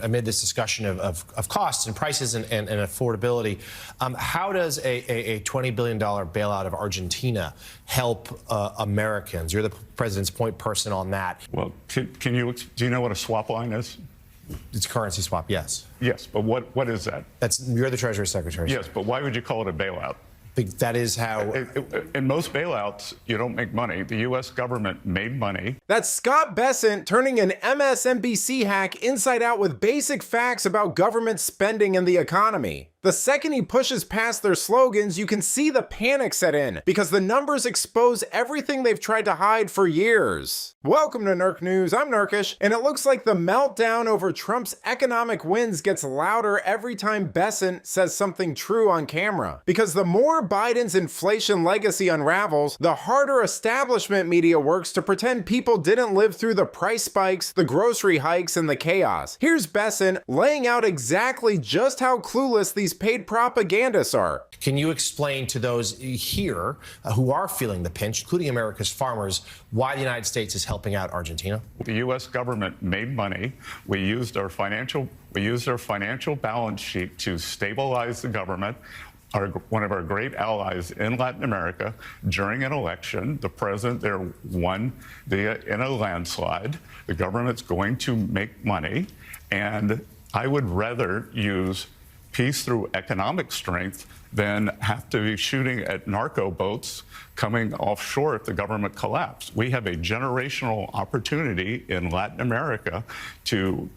Amid this discussion of costs and prices and affordability, how does a $20 billion bailout of Argentina help Americans? You're the president's point person on that. Well, do you know what a swap line is? It's a currency swap, yes. Yes, but what is that? You're the Treasury Secretary. Yes, but why would you call it a bailout? That is how... In most bailouts, you don't make money. The U.S. government made money. That's Scott Bessent turning an MSNBC hack inside out with basic facts about government spending and the economy. The second he pushes past their slogans, you can see the panic set in, because the numbers expose everything they've tried to hide for years. Welcome to Nerk News, I'm Nerkish, and it looks like the meltdown over Trump's economic wins gets louder every time Bessent says something true on camera. Because the more Biden's inflation legacy unravels, the harder establishment media works to pretend people didn't live through the price spikes, the grocery hikes, and the chaos. Here's Bessent laying out exactly just how clueless these paid propagandists are. Can you explain to those here who are feeling the pinch, including America's farmers, why the United States is helping out Argentina? The U.S. government made money. We used our financial balance sheet to stabilize the government. One of our great allies in Latin America, during an election, the president there won in a landslide. The government's going to make money, and I would rather use peace through economic strength than have to be shooting at narco boats coming offshore if the government collapsed. We have a generational opportunity in Latin America to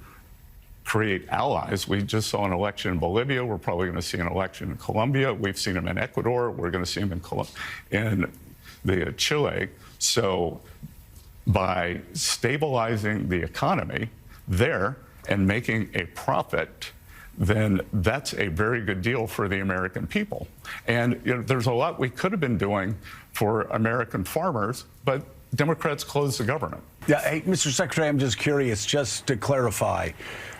create allies. We just saw an election in Bolivia. We're probably going to see an election in Colombia. We've seen them in Ecuador. We're going to see them in Chile. So by stabilizing the economy there and making a profit, then that's a very good deal for the American people. And there's a lot we could have been doing for American farmers, but Democrats closed the government. Yeah, hey, Mr. Secretary, I'm just curious, just to clarify,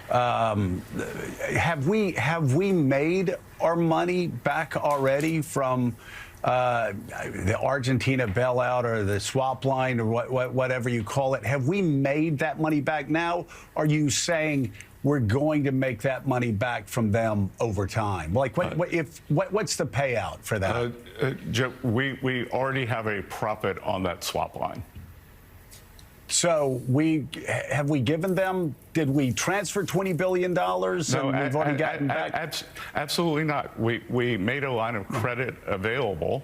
have we made our money back already from the Argentina bailout or the swap line or whatever you call it? Have we made that money back now? Are you saying we're going to make that money back from them over time? Like, what's the payout for that? Joe, we already have a profit on that swap line. So have we given them? Did we transfer $20 billion? No, and we've already gotten back? Absolutely not. We made a line of credit available,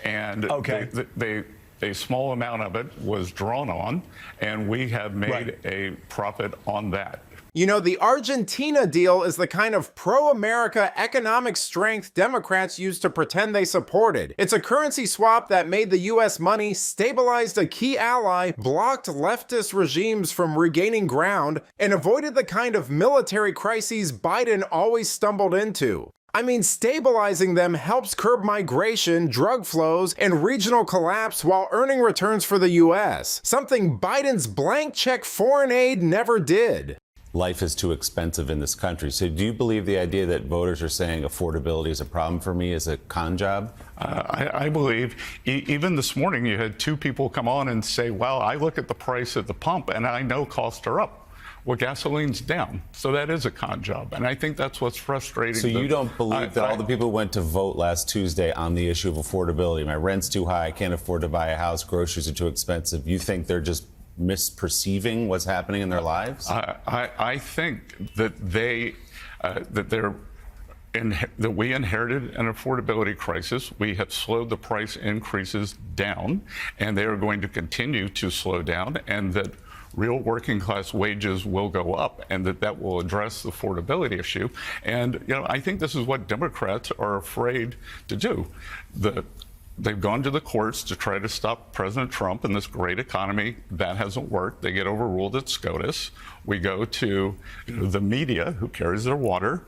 and a small amount of it was drawn on, and we have made a profit on that. You know, the Argentina deal is the kind of pro-America economic strength Democrats used to pretend they supported. It's a currency swap that made the US money, stabilized a key ally, blocked leftist regimes from regaining ground, and avoided the kind of military crises Biden always stumbled into. I mean, stabilizing them helps curb migration, drug flows, and regional collapse while earning returns for the US, something Biden's blank check foreign aid never did. Life is too expensive in this country. So do you believe the idea that voters are saying affordability is a problem for me is a con job? I believe even this morning you had two people come on and say, well, I look at the price at the pump and I know costs are up. Well, gasoline's down. So that is a con job. And I think that's what's frustrating. So you don't believe that all the people who went to vote last Tuesday on the issue of affordability, my rent's too high, I can't afford to buy a house, groceries are too expensive, you think they're just misperceiving what's happening in their lives? I think that that we inherited an affordability crisis. We have slowed the price increases down, and they are going to continue to slow down, and that real working class wages will go up, and that will address the affordability issue. And I think this is what Democrats are afraid to do. They've gone to the courts to try to stop President Trump and this great economy. That hasn't worked. They get overruled at SCOTUS. We go to the media, who carries their water.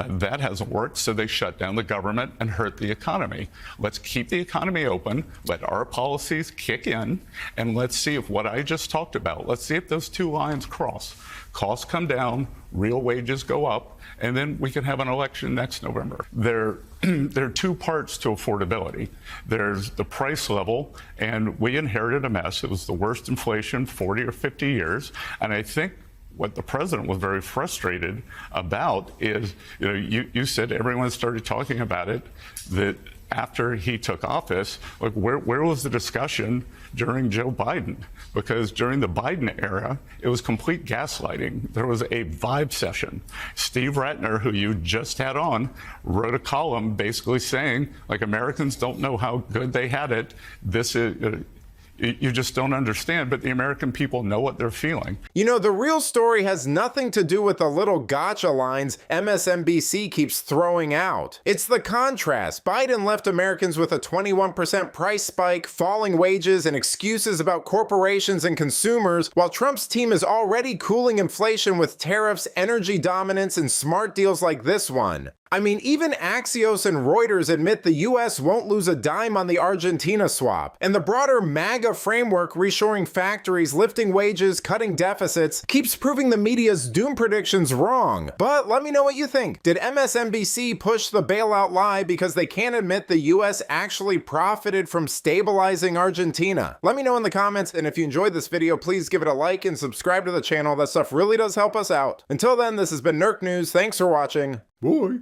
That hasn't worked, so they shut down the government and hurt the economy. Let's keep the economy open, let our policies kick in, and let's see if what I just talked about, let's see if those two lines cross. Costs come down, real wages go up, and then we can have an election next November. There are two parts to affordability. There's the price level, and we inherited a mess. It was the worst inflation 40 or 50 years, and I think what the president was very frustrated about is, you said everyone started talking about it, that after he took office, like where was the discussion during Joe Biden? Because during the Biden era, it was complete gaslighting. There was a vibe session. Steve Ratner, who you just had on, wrote a column basically saying, like, Americans don't know how good they had it. This is, you just don't understand, but the American people know what they're feeling. You know, the real story has nothing to do with the little gotcha lines MSNBC keeps throwing out. It's the contrast. Biden left Americans with a 21% price spike, falling wages, and excuses about corporations and consumers, while Trump's team is already cooling inflation with tariffs, energy dominance, and smart deals like this one. I mean, even Axios and Reuters admit the US won't lose a dime on the Argentina swap, and the broader MAGA framework reshoring factories, lifting wages, cutting deficits, keeps proving the media's doom predictions wrong. But let me know what you think. Did MSNBC push the bailout lie because they can't admit the US actually profited from stabilizing Argentina? Let me know in the comments, and if you enjoyed this video, please give it a like and subscribe to the channel. That stuff really does help us out. Until then, this has been Nerk News. Thanks for watching. Bye.